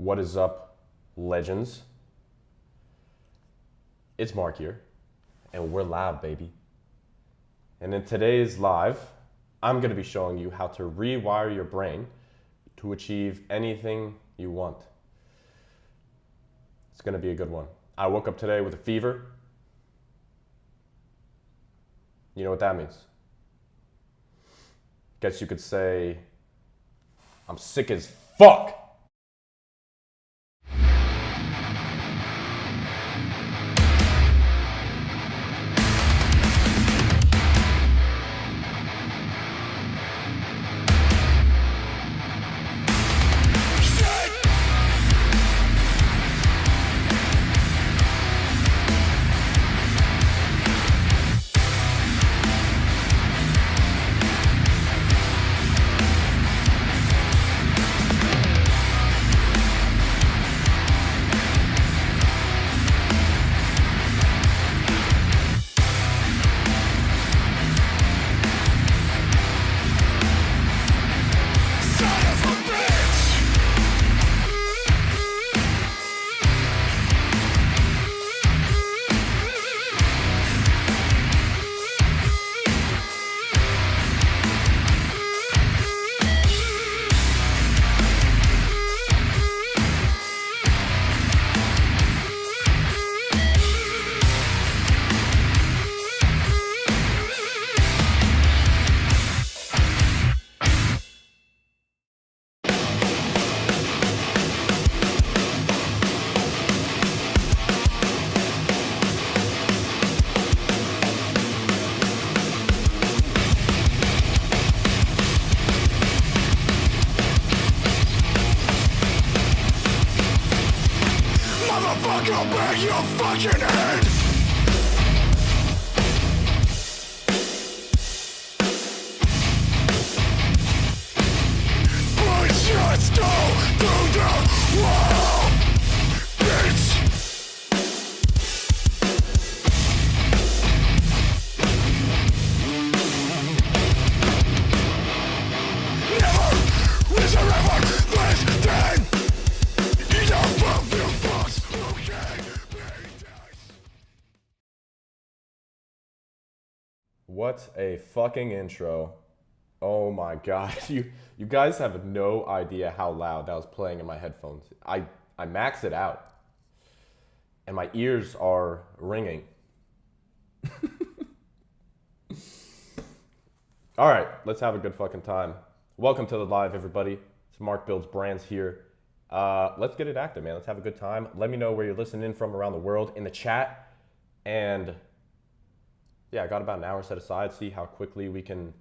What is up, legends? It's Mark here, and we're live, baby. And in today's live, I'm going to be showing you how to rewire your brain to achieve anything you want. It's going to be a good one. I woke up today with a fever. You know what that means? Guess you could say, I'm sick as fuck. I'll bang your fucking head! Push your skull through the wall, bitch! Never is there ever less than enough of your boss. What a fucking intro. Oh my god. You guys have no idea how loud that was playing in my headphones. I maxed it out. And my ears are ringing. Alright, let's have a good fucking time. Welcome to the live, everybody. It's Mark Builds Brands here. Let's get it active, man. Let's have a good time. Let me know where you're listening in from around the world in the chat. And yeah, I got about an hour set aside. See how quickly we can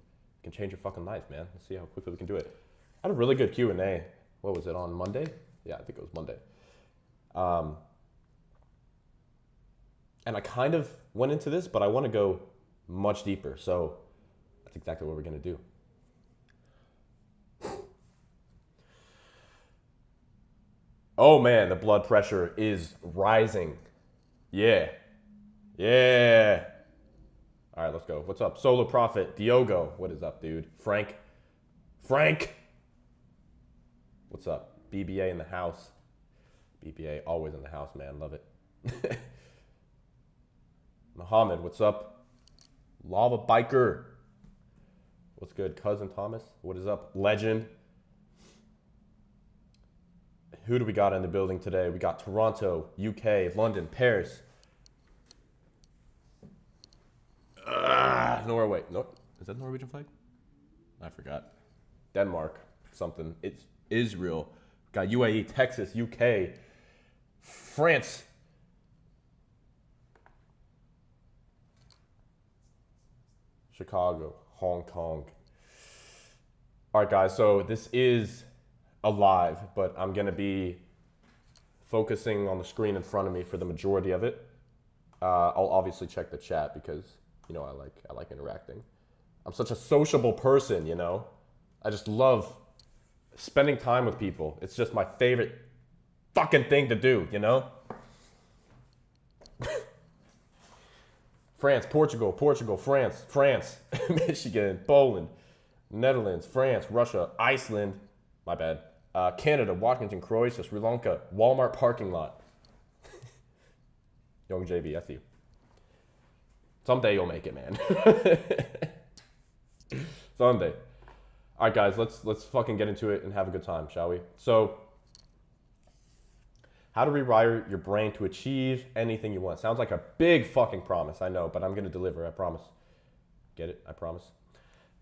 change your fucking life, man. Let's see how quickly we can do it. I had a really good Q&A. What was it, on Monday? Yeah, I think it was Monday. And I kind of went into this, but I want to go much deeper. So that's exactly what we're going to do. Oh man, the blood pressure is rising. Yeah. Yeah. All right, let's go. What's up? Solar Prophet, Diogo. What is up, dude? Frank. What's up? BBA in the house. BBA always in the house, man. Love it. Muhammad, what's up? Lava Biker. What's good? Cousin Thomas, what is up? Legend. Who do we got in the building today? We got Toronto, UK, London, Paris. Norway. No, is that the Norwegian flag? I forgot. Denmark, something. It's Israel. Got UAE, Texas, UK, France. Chicago, Hong Kong. All right, guys. So this is a live, but I'm gonna be focusing on the screen in front of me for the majority of it. I'll obviously check the chat because you know I like interacting. I'm such a sociable person, you know. I just love spending time with people. It's just my favorite fucking thing to do, you know. France, Portugal, France, Michigan, Poland, Netherlands, France, Russia, Iceland. My bad. Canada, Washington, Croatia, Sri Lanka, Walmart parking lot. Young JB, I see you. Someday you'll make it, man. Someday. All right, guys, let's fucking get into it and have a good time, shall we? So, how to rewire your brain to achieve anything you want. Sounds like a big fucking promise, I know, but I'm gonna deliver, I promise. Get it? I promise.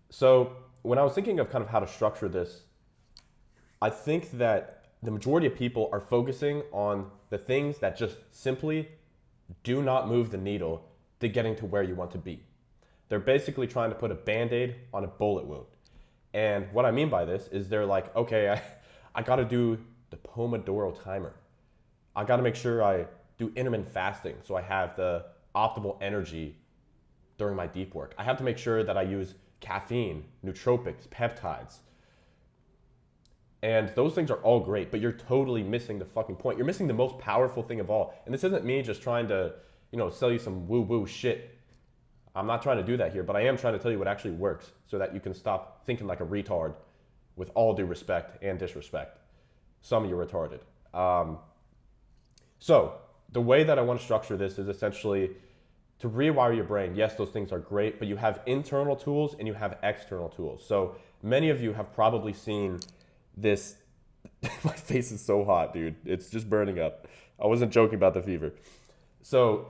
So, when I was thinking of kind of how to structure this, I think that the majority of people are focusing on the things that just simply do not move the needle to getting to where you want to be. They're basically trying to put a Band-Aid on a bullet wound. And what I mean by this is they're like, okay, I gotta do the Pomodoro timer. I gotta make sure I do intermittent fasting so I have the optimal energy during my deep work. I have to make sure that I use caffeine, nootropics, peptides. And those things are all great, but you're totally missing the fucking point. You're missing the most powerful thing of all. And this isn't me just trying to, sell you some woo-woo shit. I'm not trying to do that here, but I am trying to tell you what actually works so that you can stop thinking like a retard with all due respect and disrespect. Some of you are retarded. So the way that I want to structure this is essentially to rewire your brain. Yes, those things are great, but you have internal tools and you have external tools. So many of you have probably seen this. My face is so hot, dude. It's just burning up. I wasn't joking about the fever. So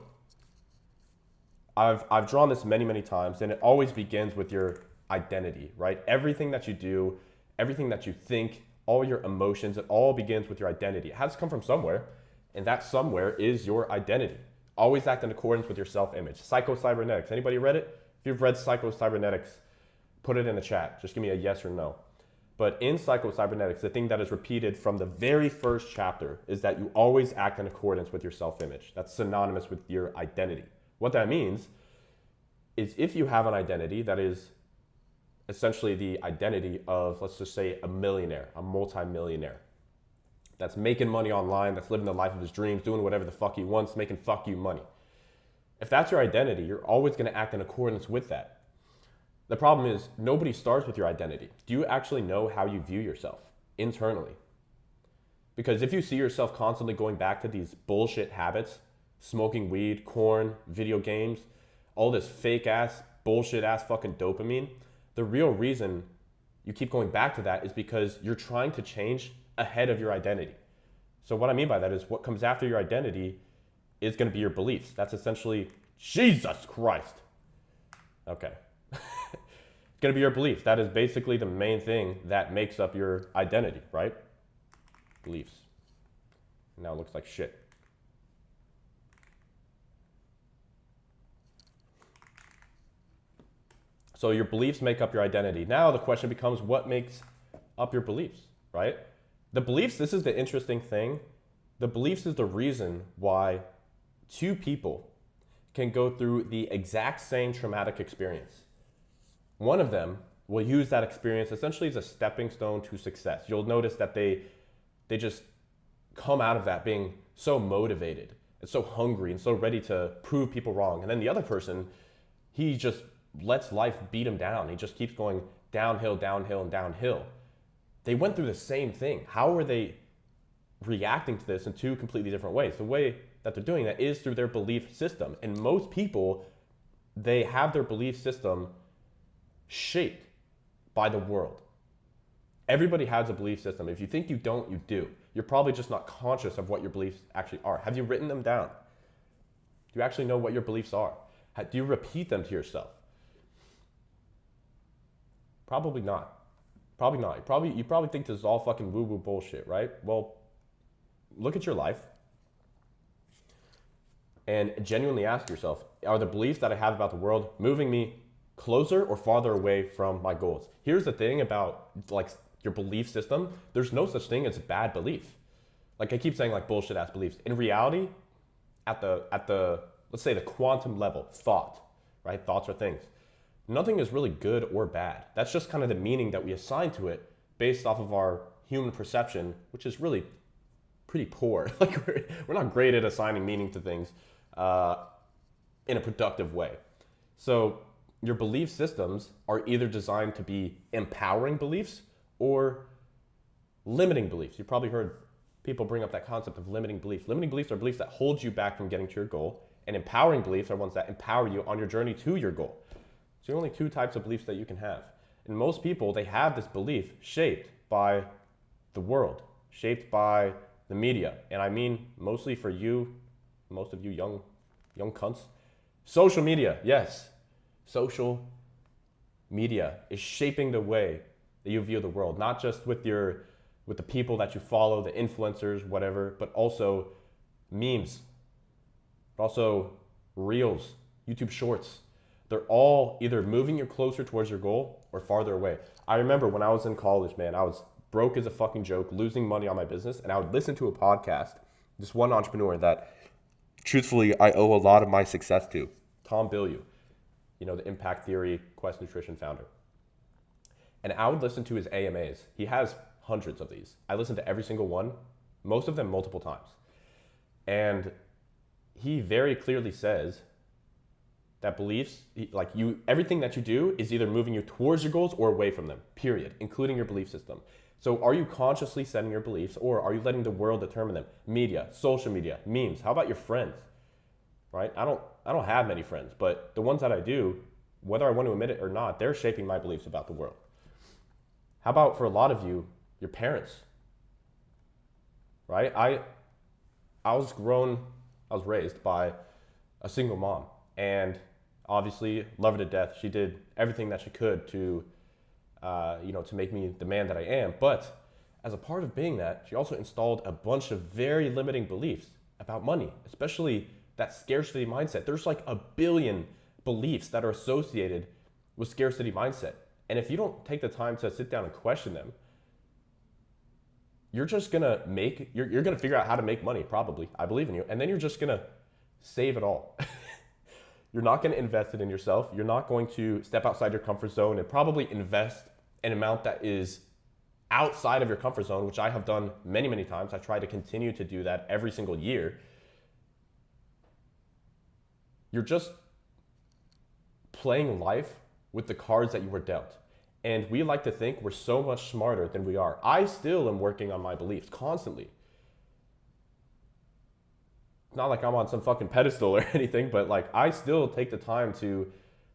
I've drawn this many, many times, and it always begins with your identity, right? Everything that you do, everything that you think, all your emotions, it all begins with your identity. It has to come from somewhere, and that somewhere is your identity. Always act in accordance with your self-image. Psycho-cybernetics. Anybody read it? If you've read Psycho-cybernetics, put it in the chat. Just give me a yes or no. But in Psycho-cybernetics, the thing that is repeated from the very first chapter is that you always act in accordance with your self-image. That's synonymous with your identity. What that means is if you have an identity that is essentially the identity of, let's just say, a millionaire, a multi-millionaire, that's making money online, that's living the life of his dreams, doing whatever the fuck he wants, making fuck you money. If that's your identity, you're always going to act in accordance with that. The problem is nobody starts with your identity. Do you actually know how you view yourself internally? Because if you see yourself constantly going back to these bullshit habits, smoking weed, corn, video games, all this fake ass, bullshit ass fucking dopamine, the real reason you keep going back to that is because you're trying to change ahead of your identity. So what I mean by that is what comes after your identity is going to be your beliefs. That's essentially, Jesus Christ. Okay. It's going to be your beliefs. That is basically the main thing that makes up your identity, right? Beliefs. Now it looks like shit. So your beliefs make up your identity. Now the question becomes, what makes up your beliefs, right? The beliefs, this is the interesting thing. The beliefs is the reason why two people can go through the exact same traumatic experience. One of them will use that experience essentially as a stepping stone to success. You'll notice that they just come out of that being so motivated and so hungry and so ready to prove people wrong. And then the other person, he just lets life beat him down. He just keeps going downhill, downhill, and downhill. They went through the same thing. How are they reacting to this in two completely different ways? The way that they're doing that is through their belief system. And most people, they have their belief system shaped by the world. Everybody has a belief system. If you think you don't, you do. You're probably just not conscious of what your beliefs actually are. Have you written them down? Do you actually know what your beliefs are? Do you repeat them to yourself? Probably not. Probably not. You probably think this is all fucking woo-woo bullshit, right? Well, look at your life and genuinely ask yourself, are the beliefs that I have about the world moving me closer or farther away from my goals? Here's the thing about like your belief system. There's no such thing as a bad belief. Like I keep saying like bullshit ass beliefs. In reality, at the let's say the quantum level, thought, right? Thoughts are things. Nothing is really good or bad. That's just kind of the meaning that we assign to it based off of our human perception, which is really pretty poor. Like we're not great at assigning meaning to things in a productive way. So your belief systems are either designed to be empowering beliefs or Limiting beliefs. You probably heard people bring up that concept of limiting beliefs. Limiting beliefs are beliefs that hold you back from getting to your goal, and empowering beliefs are ones that empower you on your journey to your goal. So there are only two types of beliefs that you can have. And most people, they have this belief shaped by the world, shaped by the media. And I mean mostly for you, most of you young cunts. Social media, yes. Social media is shaping the way that you view the world, not just with the people that you follow, the influencers, whatever, but also memes, but also reels, YouTube shorts. They're all either moving you closer towards your goal or farther away. I remember when I was in college, man, I was broke as a fucking joke, losing money on my business, and I would listen to a podcast, this one entrepreneur that truthfully I owe a lot of my success to, Tom Bilyeu, the Impact Theory, Quest Nutrition founder. And I would listen to his AMAs. He has hundreds of these. I listened to every single one, most of them multiple times. And he very clearly says that beliefs, everything that you do is either moving you towards your goals or away from them, period, including your belief system. So are you consciously setting your beliefs, or are you letting the world determine them? Media, social media, memes. How about your friends? Right? I don't have many friends, but the ones that I do, whether I want to admit it or not, they're shaping my beliefs about the world. How about for a lot of you, your parents? Right? I was raised by a single mom, and obviously love her to death. She did everything that she could to make me the man that I am. But as a part of being that, she also installed a bunch of very limiting beliefs about money, especially that scarcity mindset. There's like a billion beliefs that are associated with scarcity mindset. And if you don't take the time to sit down and question them, you're just gonna you're gonna figure out how to make money, probably. I believe in you. And then you're just gonna save it all. You're not gonna invest it in yourself. You're not going to step outside your comfort zone and probably invest an amount that is outside of your comfort zone, which I have done many, many times. I try to continue to do that every single year. You're just playing life with the cards that you were dealt. And we like to think we're so much smarter than we are. I still am working on my beliefs constantly. Not like I'm on some fucking pedestal or anything, but like I still take the time to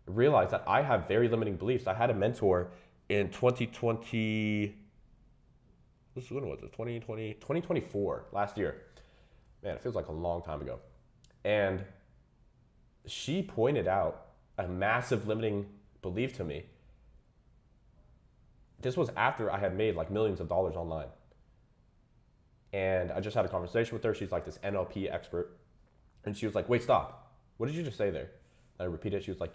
realize that I have very limiting beliefs. I had a mentor in 2020, when was it? 2024, last year. Man, it feels like a long time ago. And she pointed out a massive limiting belief to me. This was after I had made like millions of dollars online. And I just had a conversation with her. She's like this NLP expert. And she was like, wait, stop. What did you just say there? And I repeated it. She was like,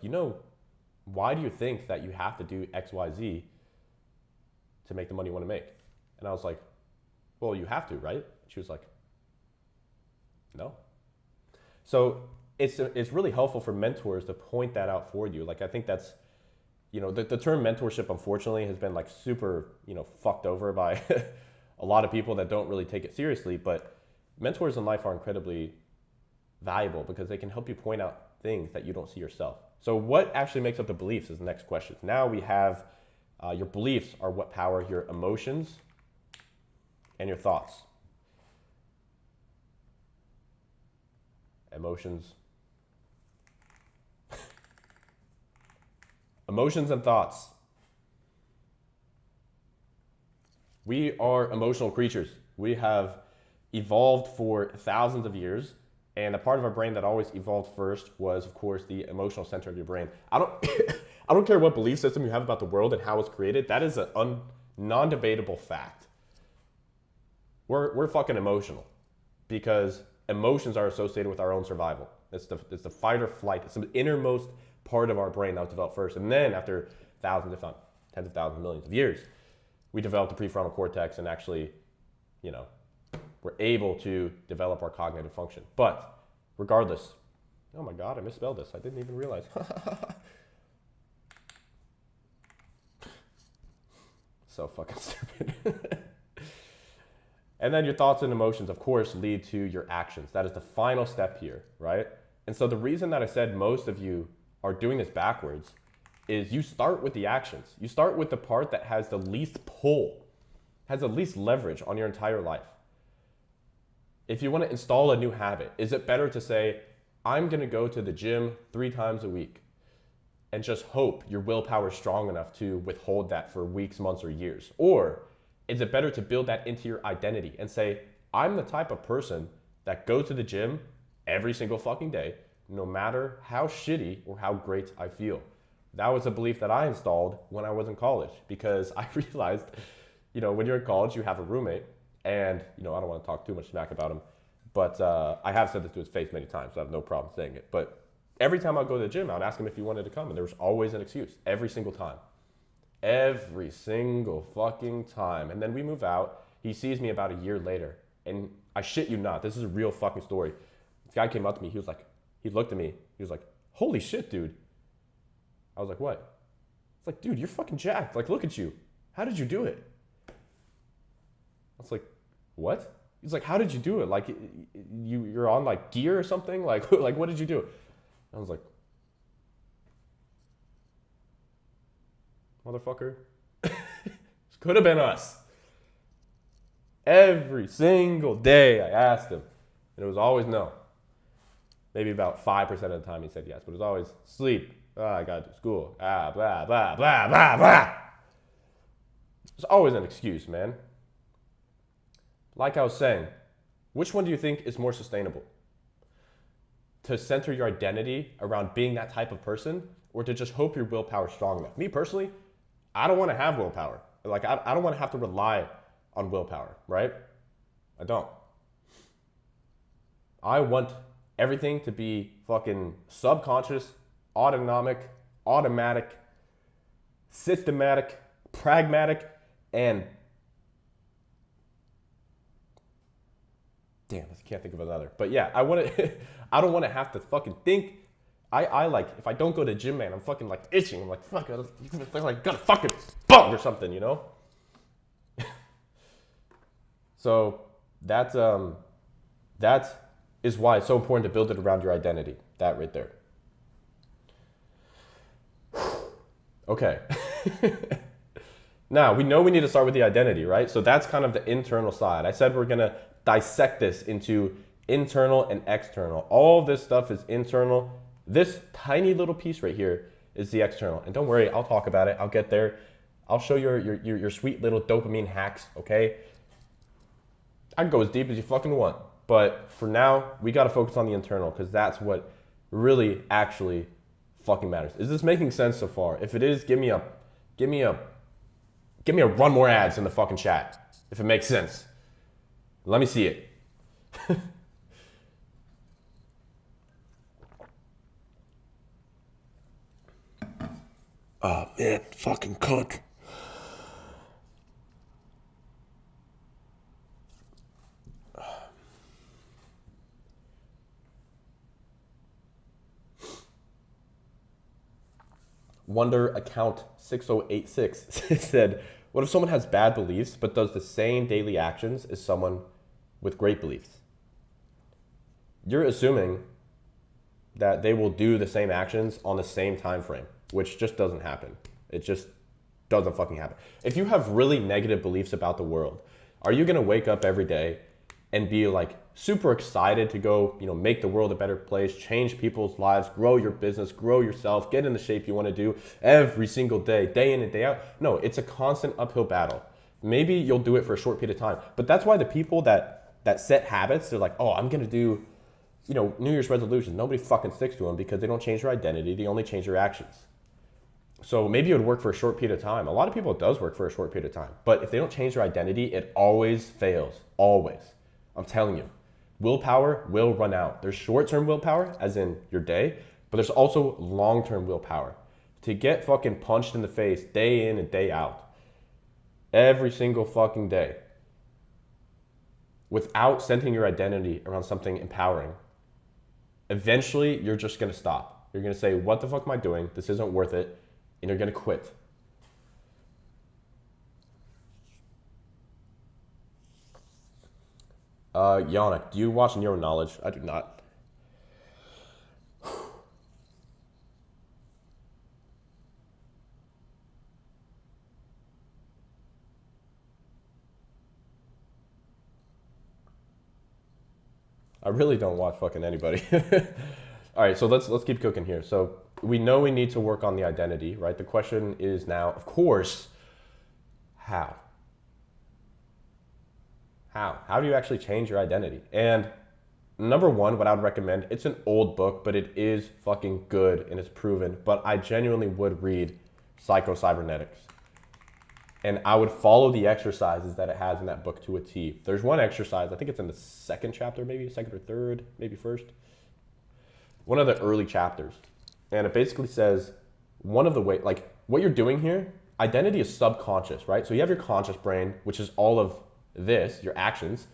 why do you think that you have to do X, Y, Z to make the money you want to make? And I was like, well, you have to, right? She was like, no. So it's really helpful for mentors to point that out for you. Like, I think that's, the term mentorship, unfortunately, has been like super, fucked over by a lot of people that don't really take it seriously. But mentors in life are incredibly valuable because they can help you point out things that you don't see yourself. So what actually makes up the beliefs is the next question. Now we have your beliefs are what power your emotions and your thoughts. Emotions. Emotions and thoughts. We are emotional creatures. We have evolved for thousands of years, and the part of our brain that always evolved first was, of course, the emotional center of your brain. I don't care what belief system you have about the world and how it's created. That is a non-debatable fact. We're fucking emotional because emotions are associated with our own survival. It's the fight or flight. It's the innermost part of our brain that was developed first. And then after thousands, if not tens of thousands, millions of years, we developed the prefrontal cortex and actually, we're able to develop our cognitive function. But regardless, oh my God, I misspelled this. I didn't even realize. So fucking stupid. And then your thoughts and emotions, of course, lead to your actions. That is the final step here, right? And so the reason that I said most of you are doing this backwards is you start with the actions. You start with the part that has the least pull, has the least leverage on your entire life. If you want to install a new habit, is it better to say, I'm going to go to the gym 3 times a week and just hope your willpower is strong enough to withhold that for weeks, months, or years? Or is it better to build that into your identity and say, I'm the type of person that goes to the gym every single fucking day, no matter how shitty or how great I feel? That was a belief that I installed when I was in college, because I realized, when you're in college, you have a roommate, and, I don't want to talk too much smack about him, but I have said this to his face many times, so I have no problem saying it. But every time I'd go to the gym, I'd ask him if he wanted to come, and there was always an excuse, every single time. Every single fucking time. And then we move out, he sees me about a year later, and I shit you not, this is a real fucking story. This guy came up to me, he looked at me, he was like, holy shit, dude. I was like, what? It's like, dude, you're fucking jacked. Like, look at you. How did you do it? I was like, what? He's like, how did you do it? Like, you're on like gear or something? Like what did you do? I was like, motherfucker. This could have been us. Every single day I asked him, and it was always no. Maybe about 5% of the time he said yes, but it was always sleep. I gotta do school. Blah, blah, blah, blah, blah. There's always an excuse, man. Like I was saying, which one do you think is more sustainable? To center your identity around being that type of person, or to just hope your willpower is strong enough? Me personally, I don't want to have willpower. Like, I don't want to have to rely on willpower, right? I don't. I want everything to be fucking subconscious, automatic, systematic, pragmatic, and damn, I can't think of another. But yeah, I don't want to have to fucking think. I like, if I don't go to the gym, man, I'm fucking like itching. I'm like, fuck, I like got a fucking bug or something, So that is why it's so important to build it around your identity. That right there. Okay. Now, we know we need to start with the identity, right? So that's kind of the internal side. I said we're going to dissect this into internal and external. All of this stuff is internal. This tiny little piece right here is the external. And don't worry, I'll talk about it. I'll get there. I'll show you your sweet little dopamine hacks, okay? I can go as deep as you fucking want. But for now, we got to focus on the internal, because that's what really actually fucking matters. Is this making sense so far? If it is, give me a run more ads in the fucking chat. If it makes sense. Let me see it. Oh man, fucking cunt. Wonder account 6086 said, what if someone has bad beliefs but does the same daily actions as someone with great beliefs? You're assuming that they will do the same actions on the same time frame, which just doesn't happen. It just doesn't fucking happen. If you have really negative beliefs about the world, are you gonna wake up every day and be like super excited to go, make the world a better place, change people's lives, grow your business, grow yourself, get in the shape you want to do every single day, day in and day out? No, it's a constant uphill battle. Maybe you'll do it for a short period of time, but that's why the people that set habits, they're like, oh, I'm going to do, New Year's resolutions. Nobody fucking sticks to them because they don't change their identity. They only change their actions. So maybe it would work for a short period of time. A lot of people, it does work for a short period of time, but if they don't change their identity, it always fails. Always. I'm telling you. Willpower will run out. There's short-term willpower, as in your day, but there's also long-term willpower. To get fucking punched in the face day in and day out, every single fucking day, without centering your identity around something empowering, eventually you're just gonna stop. You're gonna say, what the fuck am I doing? This isn't worth it, and you're gonna quit. Yannick, do you watch Neural Knowledge? I do not. I really don't watch fucking anybody. All right, so let's keep cooking here. So we know we need to work on the identity, right? The question is now, of course, how? How do you actually change your identity? And number one, what I would recommend, it's an old book, but it is fucking good and it's proven. But I genuinely would read Psycho-Cybernetics. And I would follow the exercises that it has in that book to a T. There's one exercise, I think it's in the second chapter, maybe second or third, maybe first. One of the early chapters. And it basically says one of the ways, like what you're doing here, identity is subconscious, right? So you have your conscious brain, which is all of this, your actions.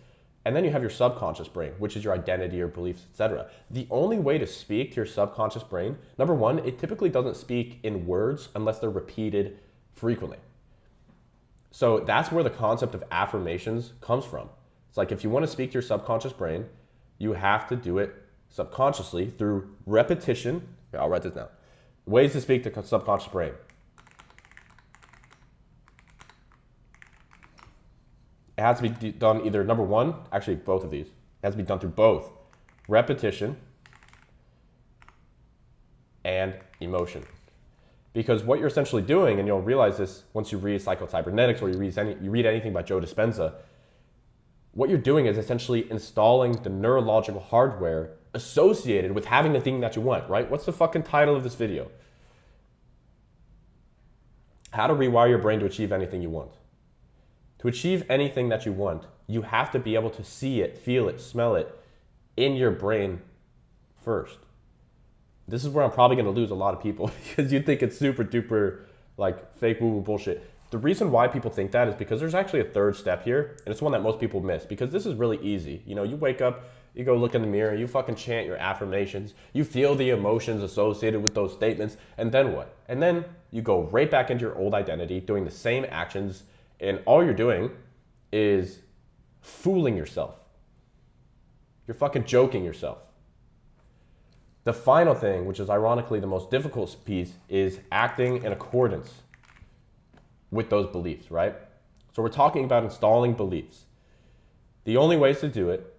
And then you have your subconscious brain, which is your identity, your beliefs, etc. The only way to speak to your subconscious brain, number one, it typically doesn't speak in words unless they're repeated frequently. So that's where the concept of affirmations comes from. It's like if you want to speak to your subconscious brain, you have to do it subconsciously through repetition. Here, I'll write this down. Ways to speak to the subconscious brain. It has to be done either number one, actually both of these. It has to be done through both repetition and emotion. Because what you're essentially doing, and you'll realize this once you read Psycho-Cybernetics or you read anything by Joe Dispenza, what you're doing is essentially installing the neurological hardware associated with having the thing that you want, right? What's the fucking title of this video? How to rewire your brain to achieve anything you want. To achieve anything that you want, you have to be able to see it, feel it, smell it in your brain first. This is where I'm probably going to lose a lot of people because you think it's super duper like fake woo-woo bullshit. The reason why people think that is because there's actually a third step here, and it's one that most people miss because this is really easy. You know, you wake up, you go look in the mirror, you fucking chant your affirmations, you feel the emotions associated with those statements, and then what? And then you go right back into your old identity doing the same actions, and all you're doing is fooling yourself. You're fucking joking yourself. The final thing, which is ironically the most difficult piece, is acting in accordance with those beliefs, right? So we're talking about installing beliefs. The only ways to do it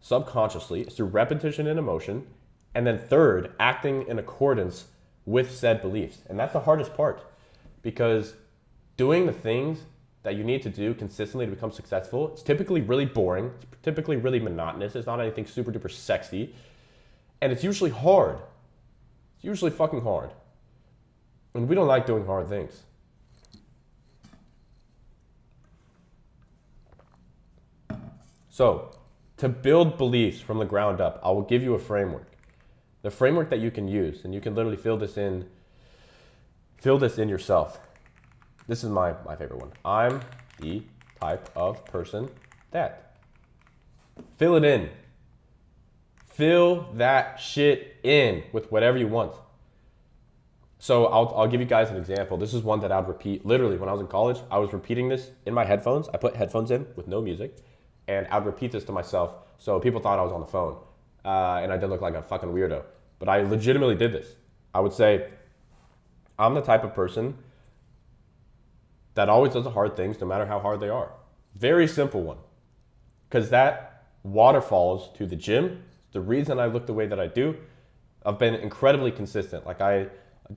subconsciously is through repetition and emotion, and then third, acting in accordance with said beliefs. And that's the hardest part because doing the things that you need to do consistently to become successful, it's typically really boring, it's typically really monotonous, it's not anything super duper sexy, and it's usually hard. It's usually fucking hard. And we don't like doing hard things. So, to build beliefs from the ground up, I will give you a framework. The framework that you can use, and you can literally fill this in yourself. This is my favorite one. I'm the type of person that. Fill it in. Fill that shit in with whatever you want. So I'll give you guys an example. This is one that I would repeat. Literally, when I was in college, I was repeating this in my headphones. I put headphones in with no music, and I'd repeat this to myself. So people thought I was on the phone, and I did look like a fucking weirdo. But I legitimately did this. I would say, I'm the type of person that always does the hard things, no matter how hard they are. Very simple one. Because that waterfalls to the gym. The reason I look the way that I do, I've been incredibly consistent. Like I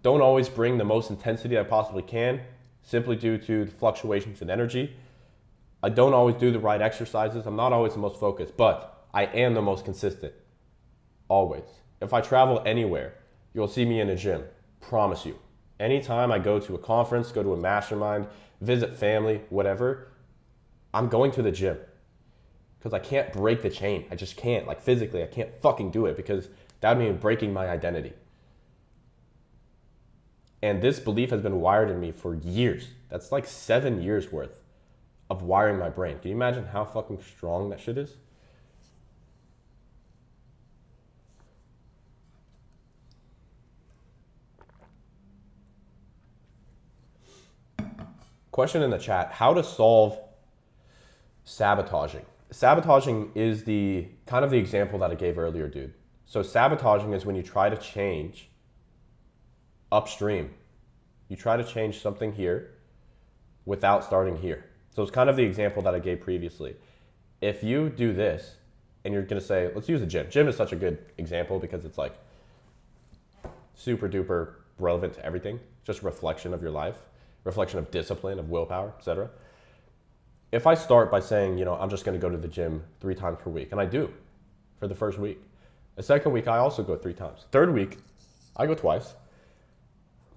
don't always bring the most intensity I possibly can, simply due to the fluctuations in energy. I don't always do the right exercises. I'm not always the most focused, but I am the most consistent. Always. If I travel anywhere, you'll see me in a gym. Promise you. Anytime I go to a conference, go to a mastermind, visit family, whatever, I'm going to the gym. Because I can't break the chain. I just can't. Like physically, I can't fucking do it because that would mean breaking my identity. And this belief has been wired in me for years. That's like 7 years worth of wiring my brain. Can you imagine how fucking strong that shit is? Question in the chat, how to solve sabotaging. Sabotaging is the kind of the example that I gave earlier, dude. So sabotaging is when you try to change upstream. You try to change something here without starting here. So it's kind of the example that I gave previously. If you do this and you're going to say, let's use the gym. Gym is such a good example because it's like super duper relevant to everything. Just a reflection of your life, reflection of discipline, of willpower, etc. If I start by saying, I'm just going to go to the gym 3 times per week, and I do for the first week. The second week, I also go 3 times. Third week, I go twice,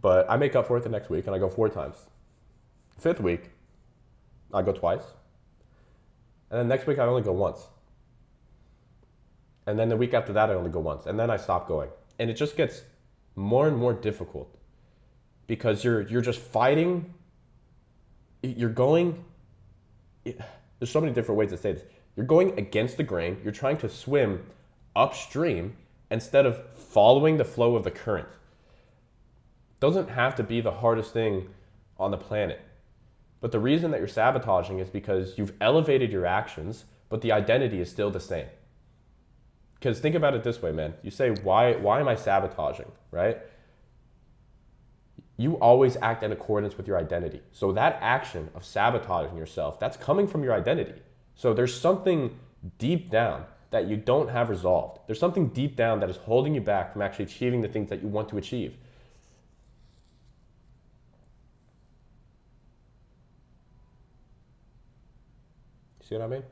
but I make up for it the next week and I go 4 times. 5th week, I go twice. And then next week, I only go once. And then the week after that, I only go once. And then I stop going. And it just gets more and more difficult because you're just fighting. You're going, there's so many different ways to say this. You're going against the grain. You're trying to swim upstream instead of following the flow of the current. Doesn't have to be the hardest thing on the planet. But the reason that you're sabotaging is because you've elevated your actions, but the identity is still the same. Because think about it this way, man. You say, why am I sabotaging, right? You always act in accordance with your identity. So that action of sabotaging yourself, that's coming from your identity. So there's something deep down that you don't have resolved. There's something deep down that is holding you back from actually achieving the things that you want to achieve. See what I mean?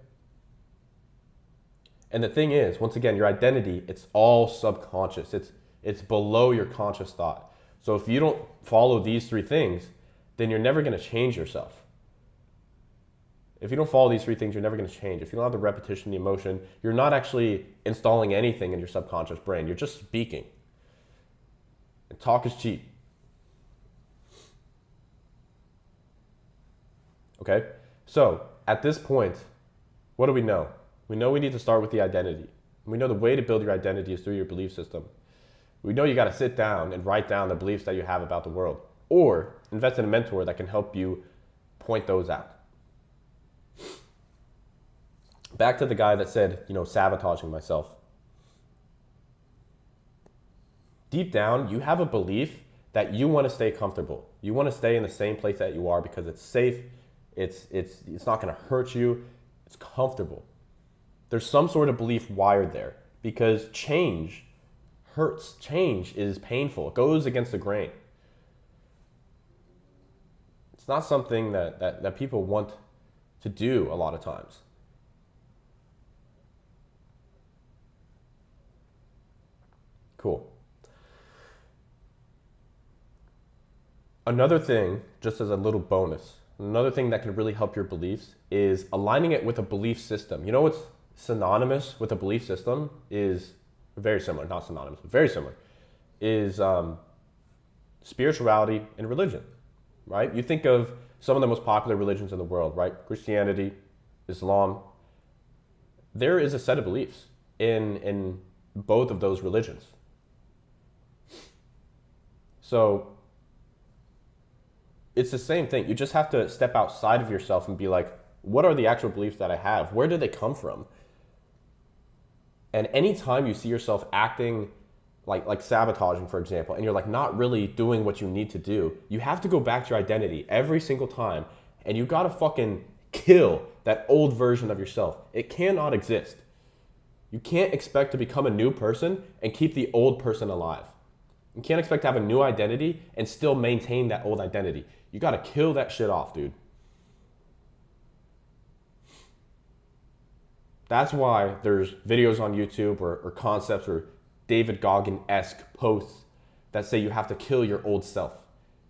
And the thing is, once again, your identity, it's all subconscious. It's below your conscious thought. So if you don't follow these 3 things, then you're never going to change yourself. If you don't follow these 3 things, you're never going to change. If you don't have the repetition, the emotion, you're not actually installing anything in your subconscious brain. You're just speaking. And talk is cheap. Okay? So at this point, what do we know? We know we need to start with the identity. We know the way to build your identity is through your belief system. We know you got to sit down and write down the beliefs that you have about the world, or invest in a mentor that can help you point those out. Back to the guy that said, sabotaging myself. Deep down, you have a belief that you want to stay comfortable. You want to stay in the same place that you are because it's safe. It's not going to hurt you. It's comfortable. There's some sort of belief wired there because change hurts. Change is painful. It goes against the grain. It's not something that people want to do a lot of times. Cool. Another thing, just as a little bonus, another thing that can really help your beliefs is aligning it with a belief system. You know what's synonymous with a belief system is very similar, not synonymous, but very similar, is spirituality and religion, right? You think of some of the most popular religions in the world, right? Christianity, Islam. There is a set of beliefs in both of those religions. So it's the same thing. You just have to step outside of yourself and be like, what are the actual beliefs that I have? Where do they come from? And anytime you see yourself acting like sabotaging, for example, and you're like not really doing what you need to do, you have to go back to your identity every single time, and you gotta fucking kill that old version of yourself. It cannot exist. You can't expect to become a new person and keep the old person alive. You can't expect to have a new identity and still maintain that old identity. You gotta kill that shit off, dude. That's why there's videos on YouTube or concepts or David Goggin-esque posts that say you have to kill your old self.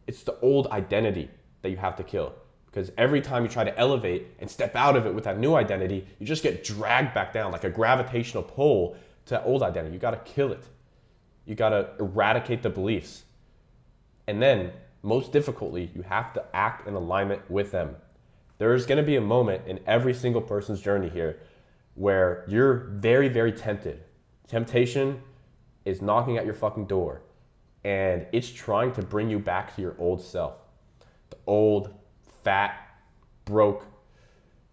It's the old identity that you have to kill. Because every time you try to elevate and step out of it with that new identity, you just get dragged back down like a gravitational pull to that old identity. You gotta kill it. You gotta eradicate the beliefs. And then, most difficultly, you have to act in alignment with them. There's gonna be a moment in every single person's journey here where you're very, very tempted. Temptation is knocking at your fucking door, and it's trying to bring you back to your old self. The old, fat, broke,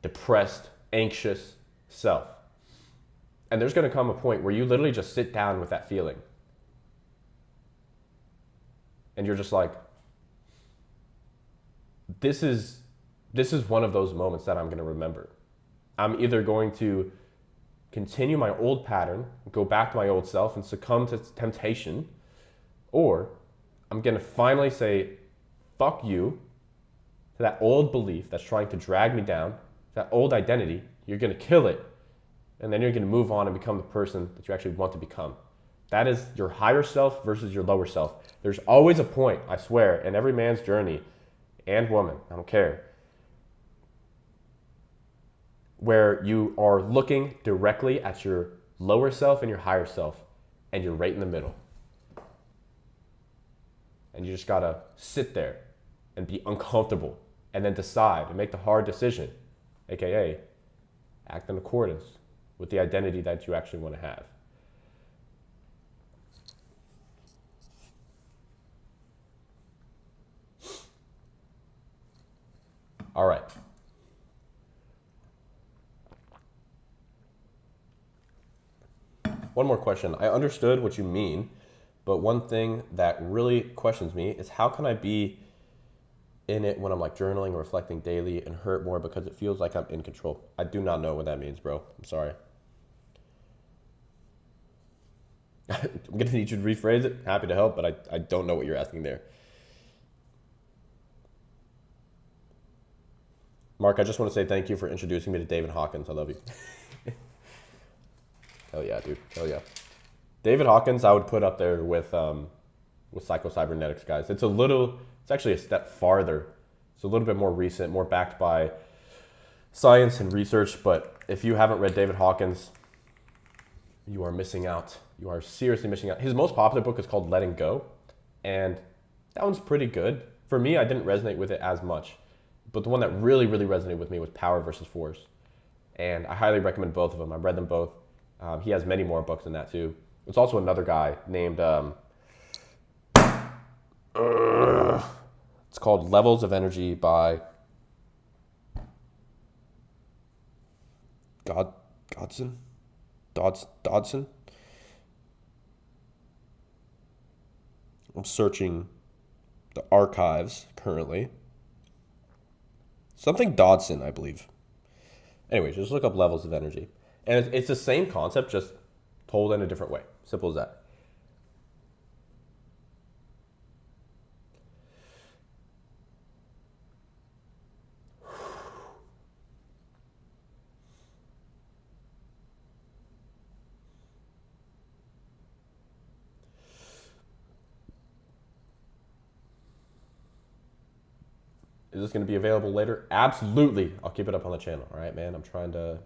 depressed, anxious self. And there's gonna come a point where you literally just sit down with that feeling. And you're just like, this is one of those moments that I'm gonna remember. I'm either going to continue my old pattern, go back to my old self and succumb to temptation, or I'm going to finally say, fuck you to that old belief that's trying to drag me down, that old identity. You're going to kill it, and then you're going to move on and become the person that you actually want to become. That is your higher self versus your lower self. There's always a point, I swear, in every man's journey and woman, I don't care, where you are looking directly at your lower self and your higher self, and you're right in the middle. And you just gotta sit there and be uncomfortable and then decide and make the hard decision, aka act in accordance with the identity that you actually want to have. All right. One more question. I understood what you mean, but one thing that really questions me is how can I be in it when I'm like journaling or reflecting daily and hurt more because it feels like I'm in control? I do not know what that means, bro. I'm sorry. I'm going to need you to rephrase it. Happy to help, but I don't know what you're asking there. Mark, I just want to say thank you for introducing me to David Hawkins. I love you. Hell yeah, dude. Hell yeah. David Hawkins, I would put up there with psycho-cybernetics, guys. It's actually a step farther. It's a little bit more recent, more backed by science and research. But if you haven't read David Hawkins, you are missing out. You are seriously missing out. His most popular book is called Letting Go. And that one's pretty good. For me, I didn't resonate with it as much. But the one that really, really resonated with me was Power versus Force. And I highly recommend both of them. I've read them both. He has many more books than that too. There's also another guy named, it's called Levels of Energy by Dodson. I'm searching the archives currently. Something Dodson, I believe. Anyway, just look up Levels of Energy. And it's the same concept, just told in a different way. Simple as that. Is this going to be available later? Absolutely. I'll keep it up on the channel. All right, man. I'm trying to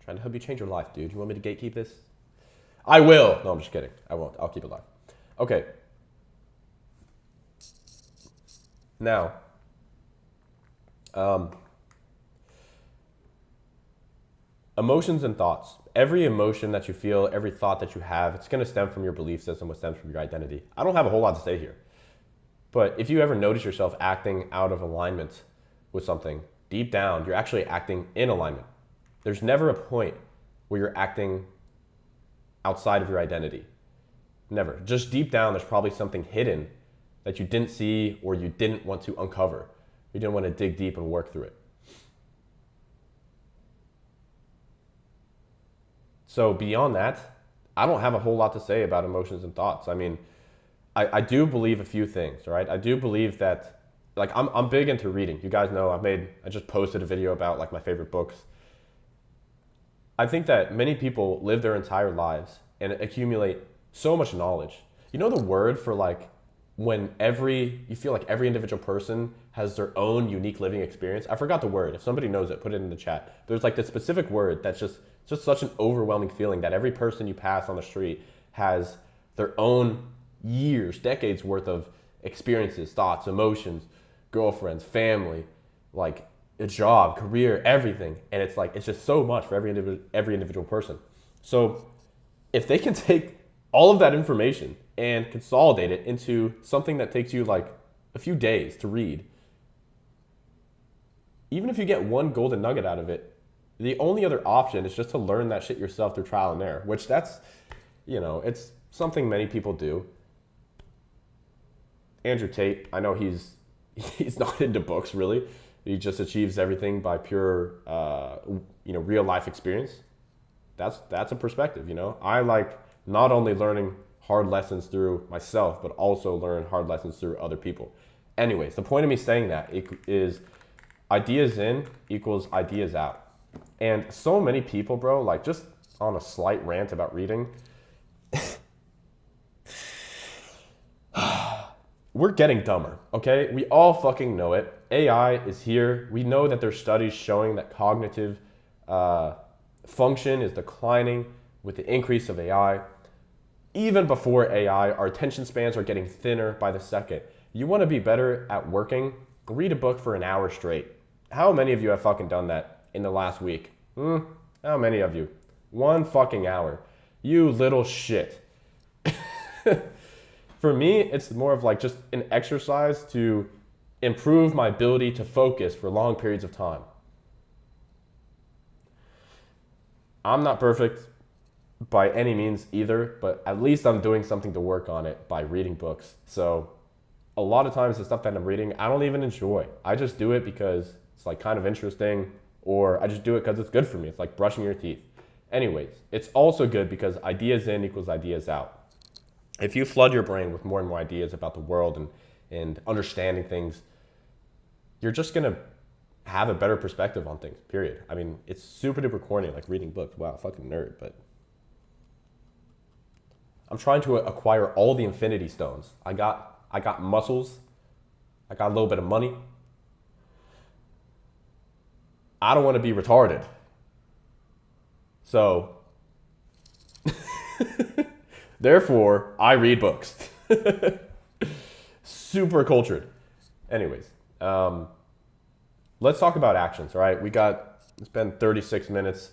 help you change your life, dude. You want me to gatekeep this? I will. No, I'm just kidding. I won't. I'll keep it live. Okay. Now, emotions and thoughts. Every emotion that you feel, every thought that you have, it's going to stem from your belief system, what stems from your identity. I don't have a whole lot to say here. But if you ever notice yourself acting out of alignment with something, deep down, you're actually acting in alignment. There's never a point where you're acting outside of your identity. Never. Just deep down, there's probably something hidden that you didn't see or you didn't want to uncover. You didn't want to dig deep and work through it. So beyond that, I don't have a whole lot to say about emotions and thoughts. I mean, I do believe a few things, right? I do believe that, like, I'm big into reading. You guys know I just posted a video about like my favorite books. I think that many people live their entire lives and accumulate so much knowledge. You know the word for like when you feel like every individual person has their own unique living experience? I forgot the word. If somebody knows it, put it in the chat. There's like this specific word that's just such an overwhelming feeling that every person you pass on the street has their own years, decades worth of experiences, thoughts, emotions, girlfriends, family, like a job, career, everything. And it's like, it's just so much for every individual person. So if they can take all of that information and consolidate it into something that takes you like a few days to read, even if you get one golden nugget out of it, the only other option is just to learn that shit yourself through trial and error, which that's, it's something many people do. Andrew Tate, I know he's not into books really. He just achieves everything by pure, real life experience. that's a perspective, you know. I like not only learning hard lessons through myself, but also learn hard lessons through other people. Anyways, the point of me saying that is ideas in equals ideas out. And so many people, bro, like just on a slight rant about reading, we're getting dumber, okay? We all fucking know it. AI is here. We know that there's studies showing that cognitive function is declining with the increase of AI. Even before AI, our attention spans are getting thinner by the second. You want to be better at working? Read a book for an hour straight. How many of you have fucking done that in the last week? How many of you? 1 fucking hour. You little shit. For me, it's more of like just an exercise to improve my ability to focus for long periods of time. I'm not perfect by any means either, but at least I'm doing something to work on it by reading books. So a lot of times the stuff that I'm reading, I don't even enjoy. I just do it because it's like kind of interesting, or I just do it because it's good for me. It's like brushing your teeth. Anyways, it's also good because ideas in equals ideas out. If you flood your brain with more and more ideas about the world and understanding things, you're just going to have a better perspective on things, period. I mean, it's super duper corny, like reading books. Wow, fucking nerd, but I'm trying to acquire all the infinity stones. I got muscles. I got a little bit of money. I don't want to be retarded. So, therefore, I read books. Super cultured. Anyways, let's talk about actions, all right? It's been 36 minutes.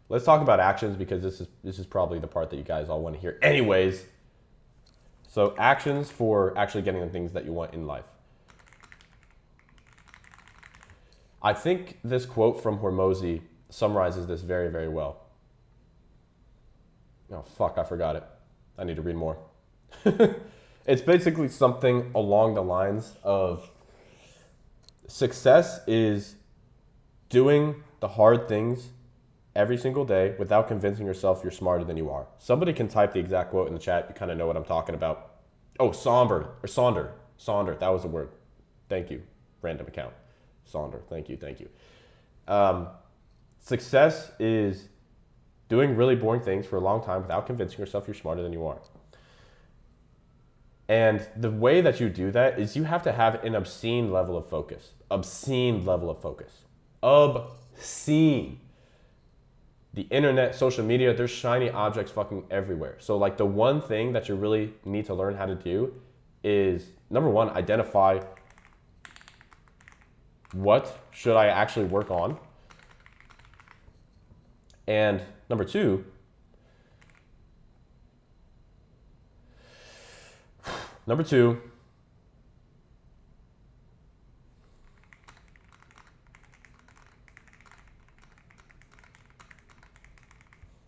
Let's talk about actions because this is probably the part that you guys all want to hear. Anyways, so actions for actually getting the things that you want in life. I think this quote from Hormozy summarizes this very, very well. Oh, fuck, I forgot it. I need to read more. It's basically something along the lines of success is doing the hard things every single day without convincing yourself you're smarter than you are. Somebody can type the exact quote in the chat. You kind of know what I'm talking about. Oh, Sonder. That was the word. Thank you. Random account. Sonder. Thank you. Success is doing really boring things for a long time without convincing yourself you're smarter than you are. And the way that you do that is you have to have an obscene level of focus. Obscene. The internet, social media, there's shiny objects fucking everywhere. So like the one thing that you really need to learn how to do is, number one, identify what should I actually work on. And number two,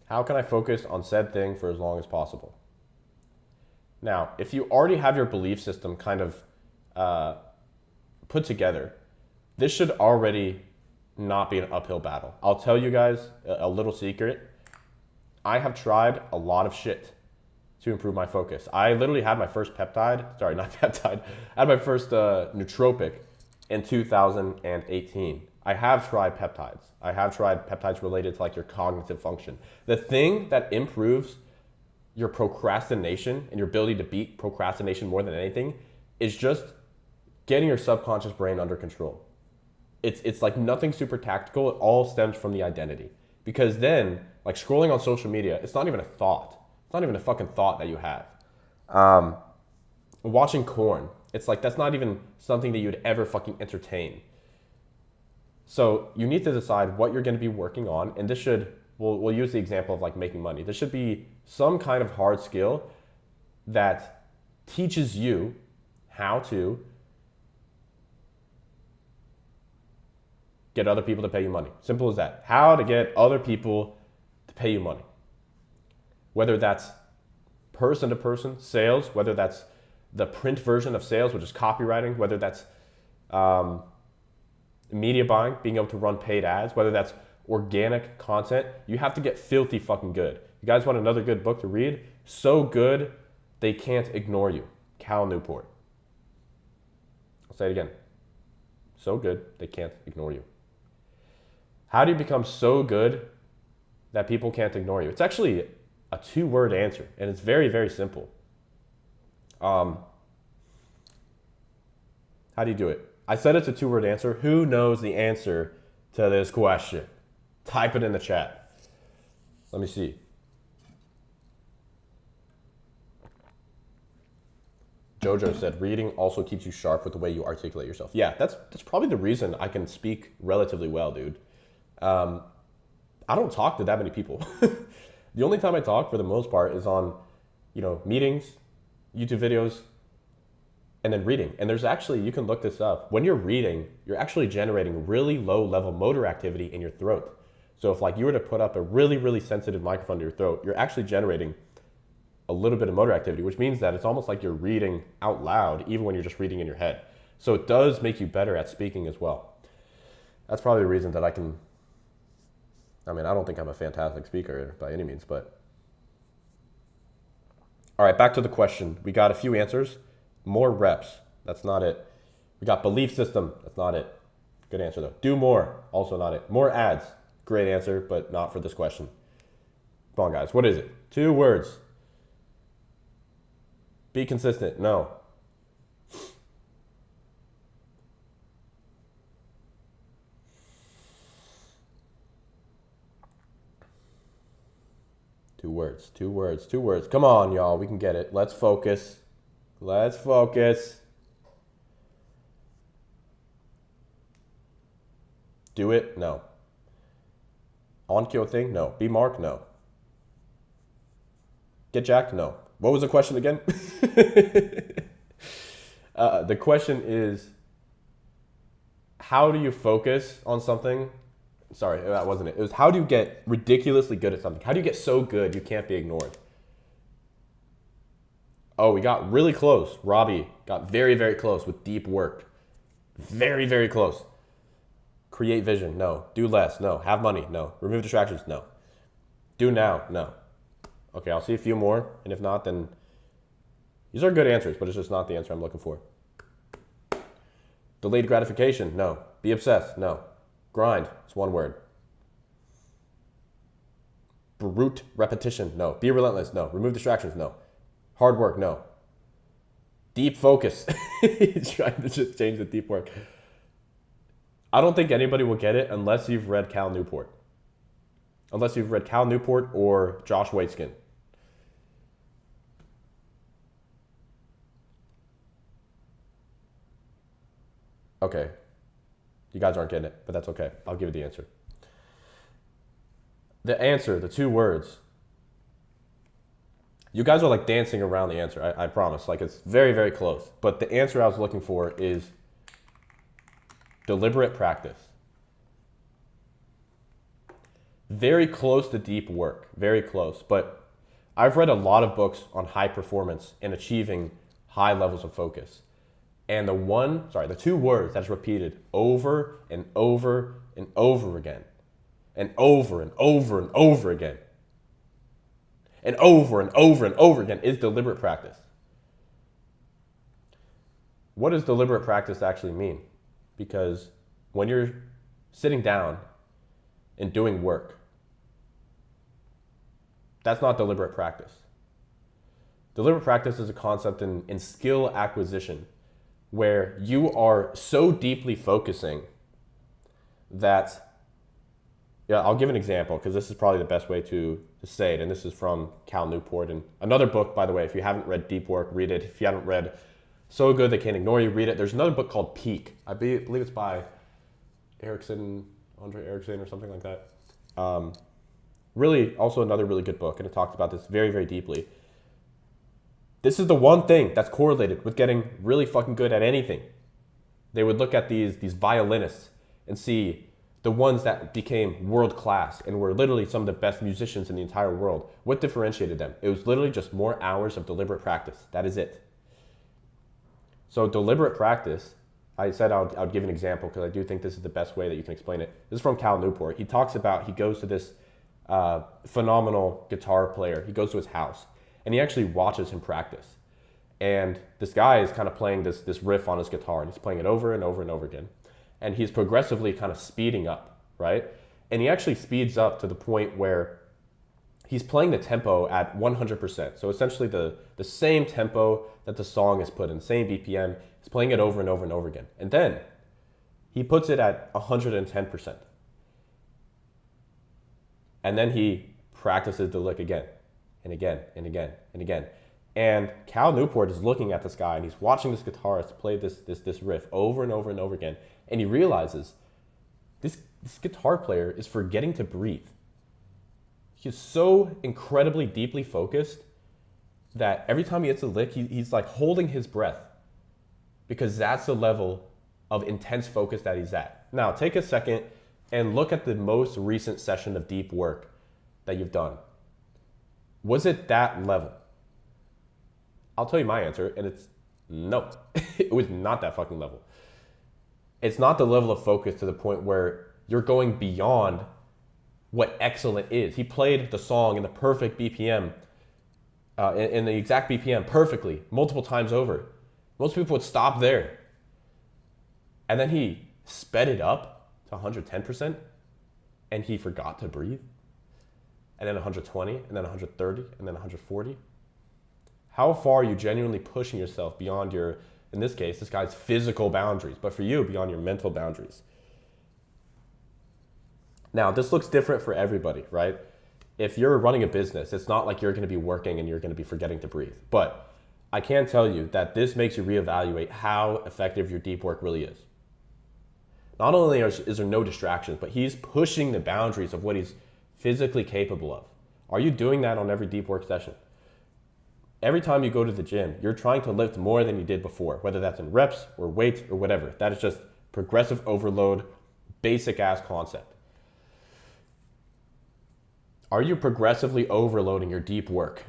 how can I focus on said thing for as long as possible? Now, if you already have your belief system kind of put together, this should already not be an uphill battle. I'll tell you guys a little secret. I have tried a lot of shit to improve my focus. I literally had my first I had my first nootropic in 2018. I have tried peptides. I have tried peptides related to like your cognitive function. The thing that improves your procrastination and your ability to beat procrastination more than anything is just getting your subconscious brain under control. It's like nothing super tactical. It all stems from the identity. Because then, like scrolling on social media, it's not even a thought. It's not even a fucking thought that you have. Watching porn, it's like that's not even something that you'd ever fucking entertain. So you need to decide what you're going to be working on, and this should, we'll use the example of like making money. This should be some kind of hard skill that teaches you how to get other people to pay you money. Simple as that. How to get other people to pay you money. Whether that's person-to-person sales, whether that's the print version of sales, which is copywriting, whether that's media buying, being able to run paid ads, whether that's organic content, you have to get filthy fucking good. You guys want another good book to read? So good, they can't ignore you. Cal Newport. I'll say it again. So good, they can't ignore you. How do you become so good that people can't ignore you? It's actually a 2-word answer, and it's very, very simple. How do you do it? I said it's a 2-word answer. Who knows the answer to this question? Type it in the chat. Let me see. Jojo said, reading also keeps you sharp with the way you articulate yourself. Yeah, that's probably the reason I can speak relatively well, dude. I don't talk to that many people. The only time I talk, for the most part, is on, meetings, YouTube videos, and then reading. And there's actually, you can look this up. When you're reading, you're actually generating really low-level motor activity in your throat. So if you were to put up a really, really sensitive microphone to your throat, you're actually generating a little bit of motor activity, which means that it's almost like you're reading out loud, even when you're just reading in your head. So it does make you better at speaking as well. That's probably the reason that I don't think I'm a fantastic speaker by any means, but. All right, back to the question. We got a few answers. More reps. That's not it. We got belief system. That's not it. Good answer though. Do more. Also not it. More ads. Great answer, but not for this question. Come on, guys. What is it? 2 words. Be consistent. No. Two words. Come on, y'all. We can get it. Let's focus. Do it? No. On-kill thing? No. Be Mark? No. Get jacked? No. What was the question again? The question is, how do you focus on something? Sorry, that wasn't it. It was, how do you get ridiculously good at something? How do you get so good you can't be ignored? Oh, we got really close. Robbie got very, very close with deep work. Very, very close. Create vision. No. Do less. No. Have money. No. Remove distractions. No. Do now. No. Okay, I'll see a few more. And if not, then these are good answers, but it's just not the answer I'm looking for. Delayed gratification. No. Be obsessed. No. Grind. It's 1 word. Brute repetition. No. Be relentless. No. Remove distractions. No. Hard work. No. Deep focus. He's trying to just change the deep work. I don't think anybody will get it unless you've read Cal Newport. Unless you've read Cal Newport or Josh Waitzkin. Okay. You guys aren't getting it, but that's okay. I'll give you the answer. The answer, the 2 words. You guys are dancing around the answer, I promise. It's very, very close. But the answer I was looking for is deliberate practice. Very close to deep work, very close. But I've read a lot of books on high performance and achieving high levels of focus. And the 2 words that's repeated over and over and over again, and over and over and over again, and over and over and over again is deliberate practice. What does deliberate practice actually mean? Because when you're sitting down and doing work, that's not deliberate practice. Deliberate practice is a concept in skill acquisition where you are so deeply focusing that, I'll give an example because this is probably the best way to say it, and this is from Cal Newport. And another book, by the way, if you haven't read Deep Work, read it. If you haven't read So Good They Can't Ignore You, read it. There's another book called Peak. I believe it's by Andre Erickson or something like that. Really, also another really good book, and it talks about this very, very deeply. This is the one thing that's correlated with getting really fucking good at anything. They would look at these violinists and see the ones that became world class and were literally some of the best musicians in the entire world. What differentiated them? It was literally just more hours of deliberate practice. That is it. So deliberate practice I said I'd give an example because I do think this is the best way that you can explain it. This is from Cal Newport. He talks about, he goes to this phenomenal guitar player. He goes to his house and he actually watches him practice. And this guy is kind of playing this riff on his guitar, and he's playing it over and over and over again. And he's progressively kind of speeding up, right? And he actually speeds up to the point where he's playing the tempo at 100%. So essentially the same tempo that the song is put in, same BPM, he's playing it over and over and over again. And then he puts it at 110%. And then he practices the lick again and again and again and again. And Cal Newport is looking at this guy and he's watching this guitarist play this riff over and over and over again. And he realizes this guitar player is forgetting to breathe. He's so incredibly deeply focused that every time he hits a lick, he's like holding his breath because that's the level of intense focus that he's at. Now, take a second and look at the most recent session of deep work that you've done. Was it that level? I'll tell you my answer, and it's no. It was not that fucking level. It's not the level of focus to the point where you're going beyond what excellent is. He played the song in the perfect BPM, in the exact BPM perfectly, multiple times over. Most people would stop there. And then he sped it up to 110%, and he forgot to breathe. And then 120, and then 130, and then 140. How far are you genuinely pushing yourself beyond your, in this case, this guy's physical boundaries, but for you, beyond your mental boundaries? Now, this looks different for everybody, right? If you're running a business, it's not like you're going to be working and you're going to be forgetting to breathe. But I can tell you that this makes you reevaluate how effective your deep work really is. Not only is there no distractions, but he's pushing the boundaries of what he's physically capable of. Are you doing that on every deep work session? Every time you go to the gym, you're trying to lift more than you did before, whether that's in reps or weight or whatever. That is just progressive overload, basic ass concept. Are you progressively overloading your deep work?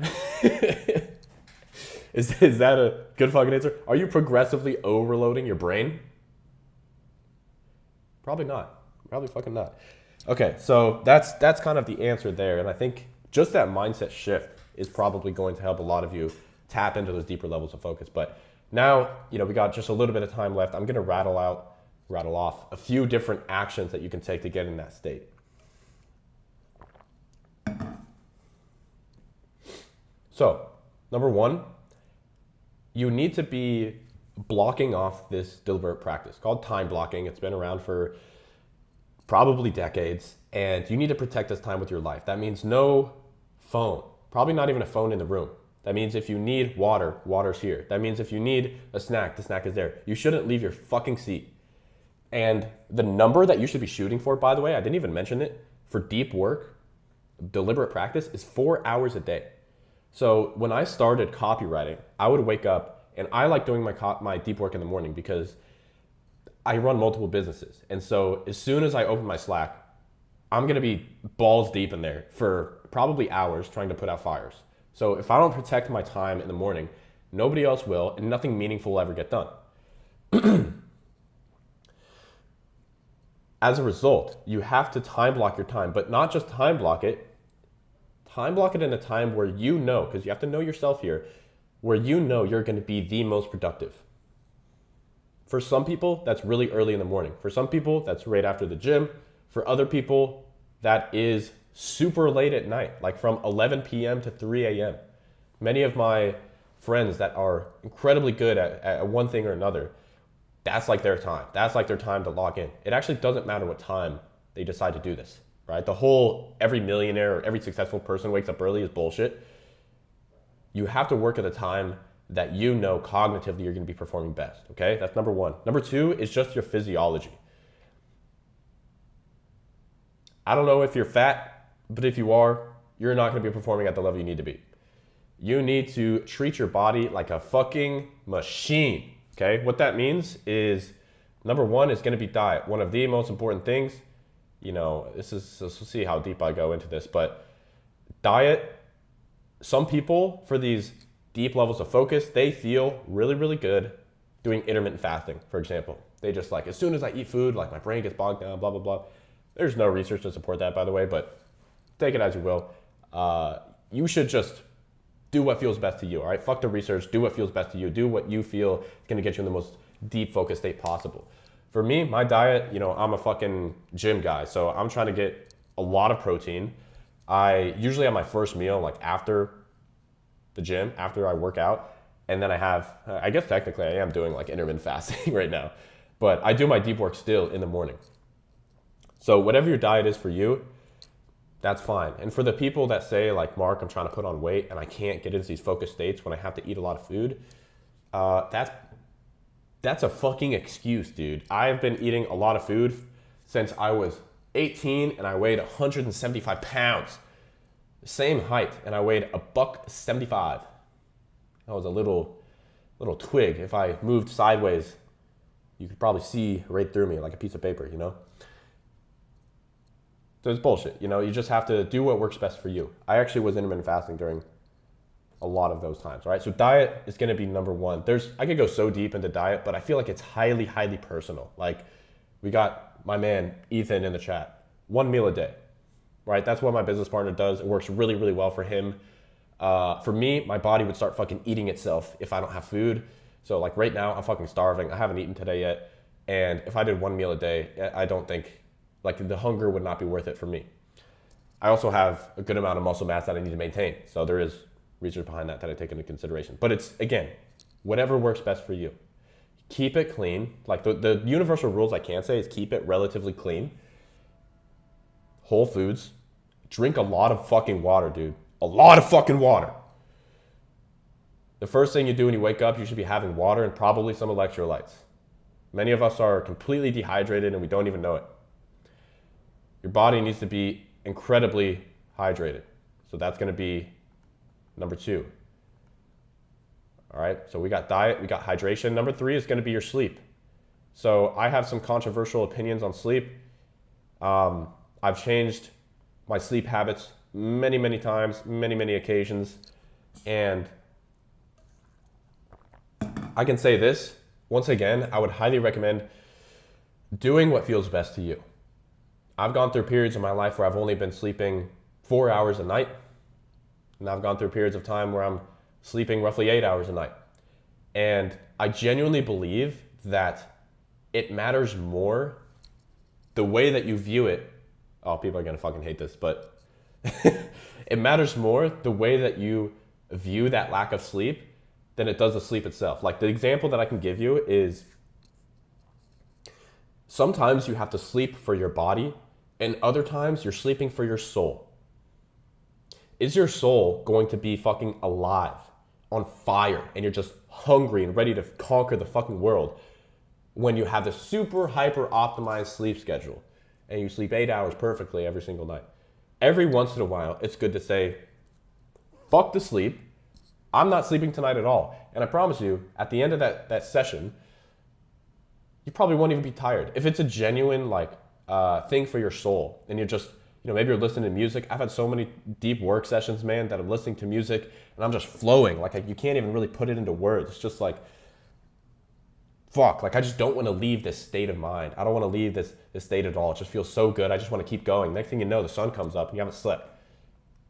Is that a good fucking answer? Are you progressively overloading your brain? Probably not. Probably fucking not. Okay, so that's kind of the answer there. And I think just that mindset shift is probably going to help a lot of you tap into those deeper levels of focus. But now, we got just a little bit of time left. I'm gonna rattle off a few different actions that you can take to get in that state. So, number one, you need to be blocking off this deliberate practice called time blocking. It's been around for probably decades, and you need to protect this time with your life. That means no phone, probably not even a phone in the room. That means if you need water, water's here. That means if you need a snack, the snack is there. You shouldn't leave your fucking seat. And the number that you should be shooting for, by the way, I didn't even mention it, for deep work, deliberate practice, is 4 hours a day. So when I started copywriting, I would wake up, and I like doing my deep work in the morning because I run multiple businesses. And so as soon as I open my Slack, I'm gonna be balls deep in there for probably hours trying to put out fires. So if I don't protect my time in the morning, nobody else will, and nothing meaningful will ever get done. As a result, you have to time block your time, but not just time block it in a time where you know, because you have to know yourself here, where you know you're gonna be the most productive. For some people, that's really early in the morning. For some people, that's right after the gym. For other people, that is super late at night, like from 11 p.m. to 3 a.m. Many of my friends that are incredibly good at one thing or another, that's like their time. That's like their time to log in. It actually doesn't matter what time they decide to do this, right? The whole every millionaire or every successful person wakes up early is bullshit. You have to work at a time that you know cognitively you're gonna be performing best, okay? That's number one. Number two is just your physiology. I don't know if you're fat, but if you are, you're not gonna be performing at the level you need to be. You need to treat your body like a fucking machine, okay? What that means is, number one is gonna be diet. One of the most important things, let's see how deep I go into this, but diet, some people for these deep levels of focus, they feel really, really good doing intermittent fasting, for example. They just like, as soon as I eat food, like my brain gets bogged down, blah, blah, blah. There's no research to support that, by the way, but take it as you will. You should just do what feels best to you, all right? Fuck the research, do what feels best to you. Do what you feel is gonna get you in the most deep focused state possible. For me, my diet, you know, I'm a fucking gym guy, so I'm trying to get a lot of protein. I usually have my first meal like after the gym, after I work out, and then I have, I guess technically I am doing like intermittent fasting right now, but I do my deep work still in the morning. So whatever your diet is for you, that's fine. And for the people that say like, Mark, I'm trying to put on weight and I can't get into these focused states when I have to eat a lot of food, that's a fucking excuse, dude. I've been eating a lot of food since I was 18 and I weighed 175 pounds. Same height, and I weighed $175. That was a little twig. If I moved sideways, you could probably see right through me like a piece of paper, you know? So it's bullshit, you know? You just have to do what works best for you. I actually was intermittent fasting during a lot of those times, right? So diet is gonna be number one. I could go so deep into diet, but I feel like it's highly, highly personal. Like, we got my man, Ethan, in the chat. 1 meal a day, right? That's what my business partner does. It works really, really well for him. For me, my body would start fucking eating itself if I don't have food. So like right now, I'm fucking starving. I haven't eaten today yet. And if I did 1 meal a day, I don't think, like the hunger would not be worth it for me. I also have a good amount of muscle mass that I need to maintain. So there is research behind that I take into consideration. But it's, again, whatever works best for you. Keep it clean. Like the universal rules I can say is keep it relatively clean. Whole foods. Drink a lot of fucking water, dude. A lot of fucking water. The first thing you do when you wake up, you should be having water and probably some electrolytes. Many of us are completely dehydrated and we don't even know it. Your body needs to be incredibly hydrated. So that's going to be number 2. All right, so we got diet, we got hydration. Number 3 is going to be your sleep. So I have some controversial opinions on sleep. I've changed my sleep habits many, many times, many, many occasions. And I can say this, once again, I would highly recommend doing what feels best to you. I've gone through periods in my life where I've only been sleeping 4 hours a night. And I've gone through periods of time where I'm sleeping roughly 8 hours a night. And I genuinely believe that it matters more the way that you view it. Oh, people are gonna fucking hate this, but it matters more the way that you view that lack of sleep than it does the sleep itself. Like the example that I can give you is sometimes you have to sleep for your body and other times you're sleeping for your soul. Is your soul going to be fucking alive, on fire, and you're just hungry and ready to conquer the fucking world when you have this super hyper optimized sleep schedule and you sleep 8 hours perfectly every single night? Every once in a while, it's good to say, fuck the sleep. I'm not sleeping tonight at all. And I promise you, at the end of that session, you probably won't even be tired. If it's a genuine thing for your soul and you're just, maybe you're listening to music. I've had so many deep work sessions, man, that I'm listening to music and I'm just flowing. Like you can't even really put it into words. It's just like, fuck, I just don't want to leave this state of mind. I don't want to leave this state at all. It just feels so good. I just want to keep going. Next thing you know, the sun comes up and you haven't slept.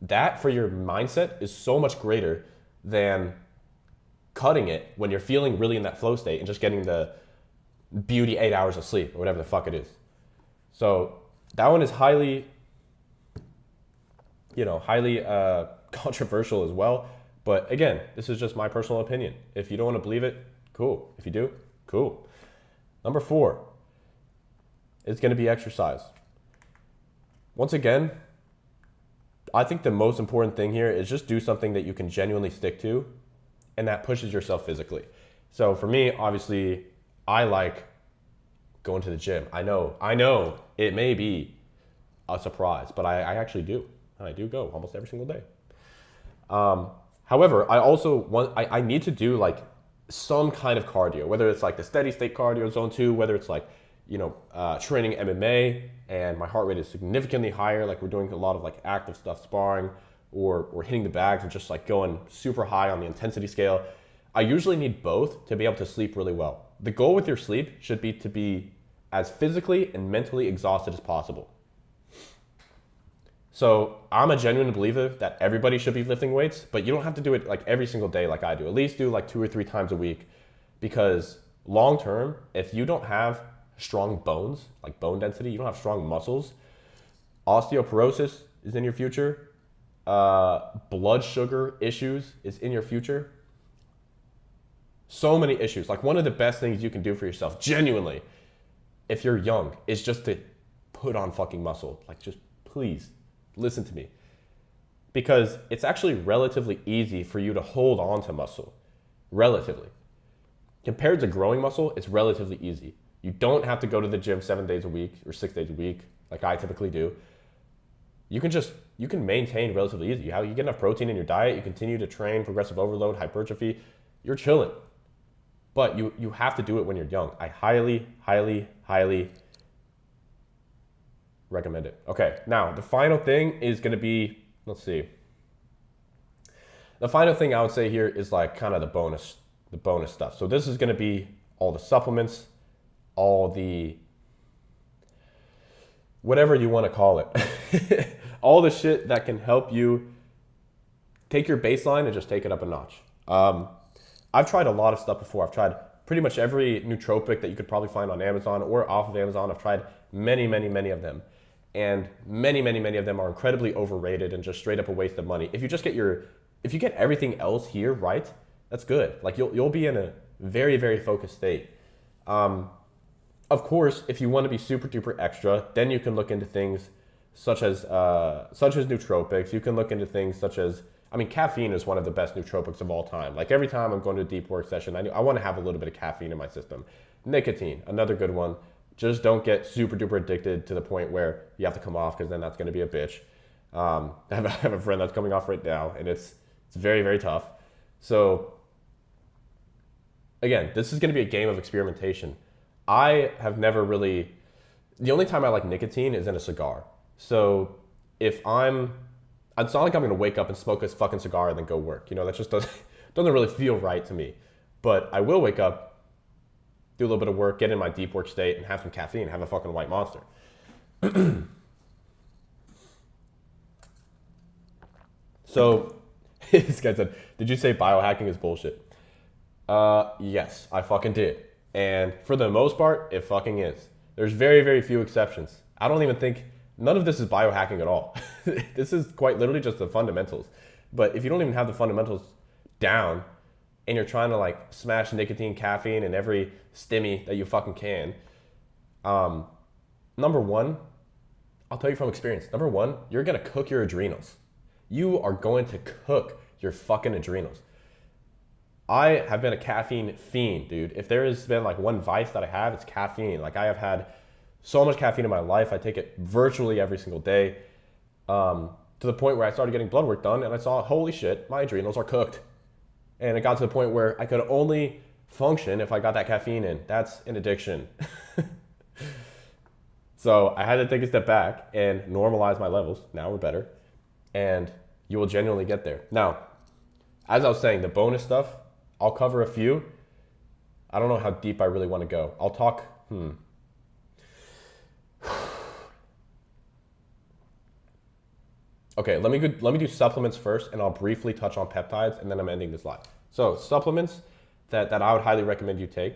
That for your mindset is so much greater than cutting it when you're feeling really in that flow state and just getting the beauty 8 hours of sleep or whatever the fuck it is. So that one is highly controversial as well. But again, this is just my personal opinion. If you don't want to believe it, cool. If you do, cool. Number 4 is going to be exercise. Once again, I think the most important thing here is just do something that you can genuinely stick to and that pushes yourself physically. So for me, obviously, I like going to the gym. I know it may be a surprise, but I actually do. I do go almost every single day. However, I need to do some kind of cardio, whether it's the steady state cardio zone 2, whether it's training MMA and my heart rate is significantly higher, we're doing a lot of active stuff, sparring, or hitting the bags, or just going super high on the intensity scale. I usually need both to be able to sleep really well. the goal with your sleep should be to be as physically and mentally exhausted as possible. So I'm a genuine believer that everybody should be lifting weights, but you don't have to do it like every single day like I do. At least do like 2 or 3 times a week, because long term, if you don't have strong bones, like bone density, you don't have strong muscles, osteoporosis is in your future, blood sugar issues is in your future. So many issues. Like, one of the best things you can do for yourself, genuinely, if you're young, is just to put on fucking muscle. Like, just please listen to me, because it's actually relatively easy for you to hold on to muscle. Relatively, compared to growing muscle, it's relatively easy. You don't have to go to the gym 7 days a week or 6 days a week like I typically do. You can maintain relatively easy. You get enough protein in your diet, you continue to train, progressive overload, hypertrophy, you're chilling. But you have to do it when you're young. I highly, highly, highly recommend it. Okay, now the final thing is going to be, let's see. The final thing I would say here is like kind of the bonus stuff. So this is going to be all the supplements, all the whatever you want to call it. All the shit that can help you take your baseline and just take it up a notch. I've tried a lot of stuff before. I've tried pretty much every nootropic that you could probably find on Amazon or off of Amazon. I've tried many, many, many of them. And many, many, many of them are incredibly overrated and just straight up a waste of money. If you get everything else here right, that's good. Like, you'll be in a very, very focused state. Of course, if you want to be super duper extra, then you can look into things such as nootropics. You can look into things such as, caffeine is one of the best nootropics of all time. Like, every time I'm going to a deep work session, I want to have a little bit of caffeine in my system. Nicotine, another good one. Just don't get super duper addicted to the point where you have to come off, because then that's going to be a bitch. I have a friend that's coming off right now, and it's very, very tough. So again, this is going to be a game of experimentation. I have never really, the only time I like nicotine is in a cigar. So it's not like I'm going to wake up and smoke this fucking cigar and then go work. That just doesn't really feel right to me. But I will wake up, do a little bit of work, get in my deep work state, and have some caffeine, have a fucking white monster. So this guy said, did you say biohacking is bullshit? Yes, I fucking did. And for the most part, it fucking is. There's very, very few exceptions. I don't even think, none of this is biohacking at all. This is quite literally just the fundamentals. But if you don't even have the fundamentals down, and you're trying to like smash nicotine, caffeine, and every stimmy that you fucking can, number one, I'll tell you from experience, number one, you're gonna cook your adrenals. You are going to cook your fucking adrenals. I have been a caffeine fiend, dude. If there has been like one vice that I have, it's caffeine. Like, I have had so much caffeine in my life. I take it virtually every single day, to the point where I started getting blood work done and I saw, holy shit, my adrenals are cooked. And it got to the point where I could only function if I got that caffeine in. That's an addiction. So I had to take a step back and normalize my levels. Now we're better. And you will genuinely get there. Now, as I was saying, the bonus stuff, I'll cover a few. I don't know how deep I really want to go. I'll talk, Okay, let me do supplements first, and I'll briefly touch on peptides, and then I'm ending this live. So supplements that I would highly recommend you take.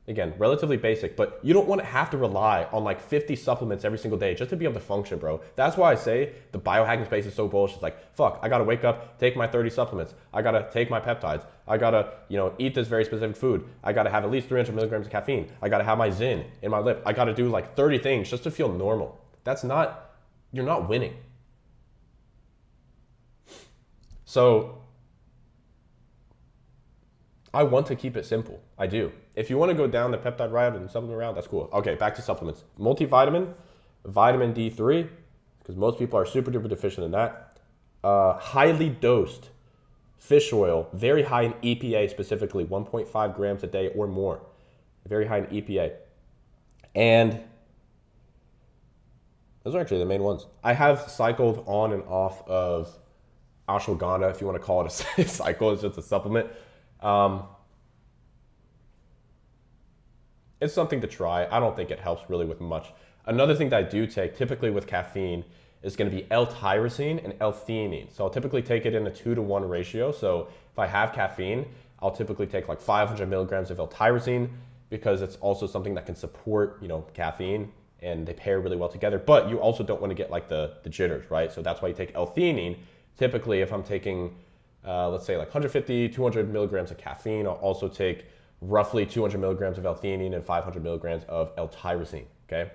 Again, relatively basic, but you don't want to have to rely on like 50 supplements every single day just to be able to function, bro. That's why I say the biohacking space is so bullshit. It's like, fuck, I gotta wake up, take my 30 supplements. I gotta take my peptides. I gotta, eat this very specific food. I gotta have at least 300 milligrams of caffeine. I gotta have my Zyn in my lip. I gotta do like 30 things just to feel normal. You're not winning. So I want to keep it simple. I do. If you want to go down the peptide route and supplement route, that's cool. Okay, back to supplements. Multivitamin, vitamin D3, because most people are super duper deficient in that. Highly dosed fish oil, very high in EPA specifically, 1.5 grams a day or more. Very high in EPA. And those are actually the main ones. I have cycled on and off of ashwagandha, if you want to call it a cycle. It's just a supplement. it's something to try. I don't think it helps really with much. Another thing that I do take, typically with caffeine, is going to be L-tyrosine and L-theanine. So I'll typically take it in a 2-to-1 ratio. So if I have caffeine, I'll typically take like 500 milligrams of L-tyrosine, because it's also something that can support, caffeine, and they pair really well together. But you also don't want to get like the jitters, right? So that's why you take L-theanine. Typically, if I'm taking, let's say like 150, 200 milligrams of caffeine, I'll also take roughly 200 milligrams of L-theanine and 500 milligrams of L-tyrosine, okay?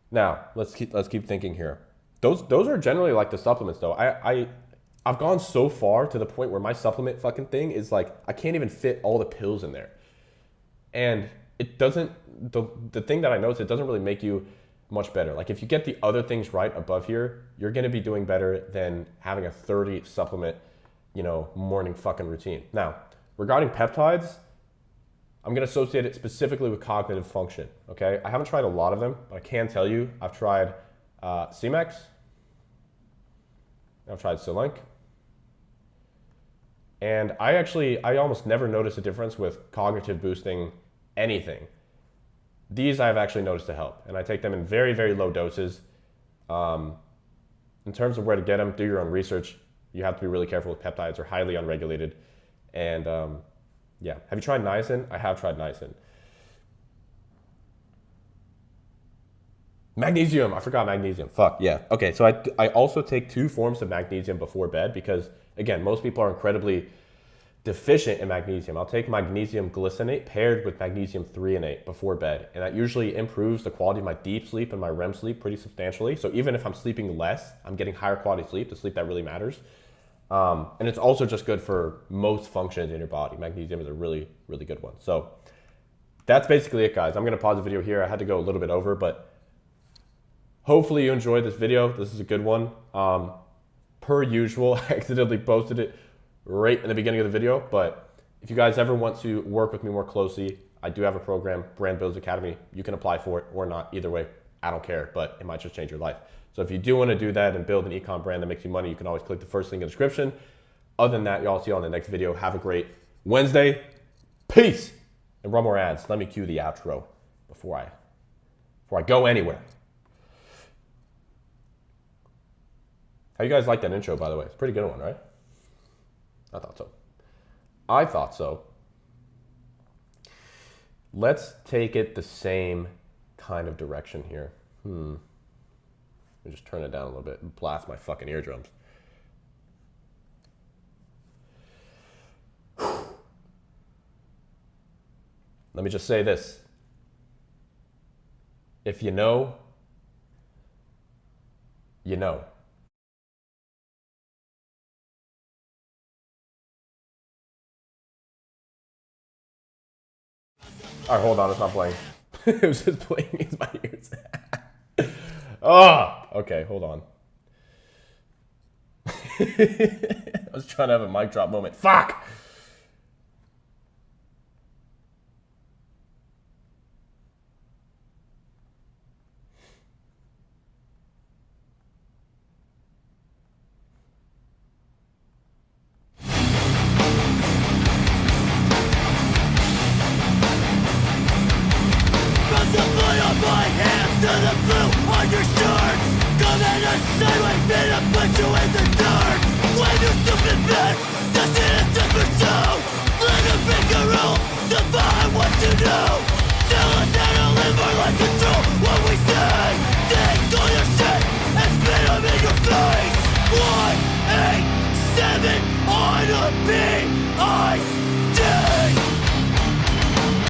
Now, let's keep thinking here. Those are generally like the supplements though. I've gone so far to the point where my supplement fucking thing is like, I can't even fit all the pills in there. And it doesn't, the thing that I noticed, it doesn't really make you much better. Like if you get the other things right above here, you're gonna be doing better than having a 30 supplement, morning fucking routine. Now, regarding peptides, I'm gonna associate it specifically with cognitive function, okay? I haven't tried a lot of them, but I can tell you, I've tried C-Mex, I've tried Selink, and I almost never notice a difference with cognitive boosting anything. These I've actually noticed to help, and I take them in very, very low doses. In terms of where to get them, do your own research. You have to be really careful with peptides. They're highly unregulated. And yeah, have you tried niacin? I have tried niacin. Magnesium, I forgot magnesium. Fuck, yeah. Okay, so I also take 2 forms of magnesium before bed because, again, most people are incredibly deficient in magnesium. I'll take magnesium glycinate paired with magnesium threonate before bed, and that usually improves the quality of my deep sleep and my REM sleep pretty substantially. So even if I'm sleeping less, I'm getting higher quality sleep, the sleep that really matters. And it's also just good for most functions in your body. Magnesium is a really, really good one. So that's basically it, guys. I'm gonna pause the video here. I had to go a little bit over, but hopefully you enjoyed this video. This is a good one. Per usual, I accidentally posted it right in the beginning of the video, but if you guys ever want to work with me more closely, I do have a program, Brand Builders Academy. You can apply for it or not. Either way, I don't care, but it might just change your life. So if you do want to do that and build an e-com brand that makes you money, you can always click the first link in the description. Other than that, y'all see you on the next video. Have a great Wednesday. Peace. And one more ads. Let me cue the outro before I go anywhere. How you guys like that intro, by the way? It's a pretty good one, right? I thought so. Let's take it the same kind of direction here. Let me just turn it down a little bit and blast my fucking eardrums. Let me just say this. If you know, you know. All right, hold on, it's not playing. It was just playing in my ears. Oh, okay, hold on. I was trying to have a mic drop moment. Fuck! The blood on my hands to the blue on your shirts. Come in a sideways, then I put you in the dirt. When you stupid bitch, the shit is just for show. Let them break your rules, define what you know. Tell us how to live our life, control what we say. Take all your shit and spit them in your face. 1, 8, 7 on a beat.